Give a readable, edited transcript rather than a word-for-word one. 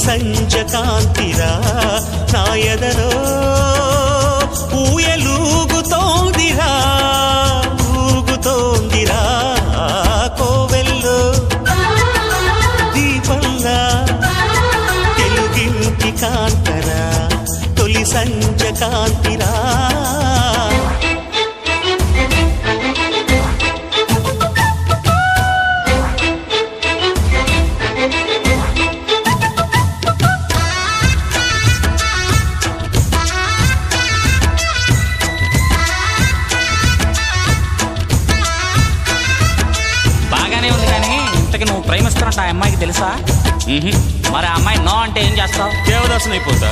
సంజ కాంతిరా నా ఎదలో ఊయలూగుతోందిరా ఊగుతోందిరా కోవెల్లో దీపంలా తెలుగింటి కాంతరా తొలి సంజ కాంతిరా నువ్వు ప్రేమిస్తున్నట్టు ఆ అమ్మాయికి తెలుసా? మరి ఆ అమ్మాయి నో అంటే ఏం చేస్తావు? దేవదాసుని అయిపోతా.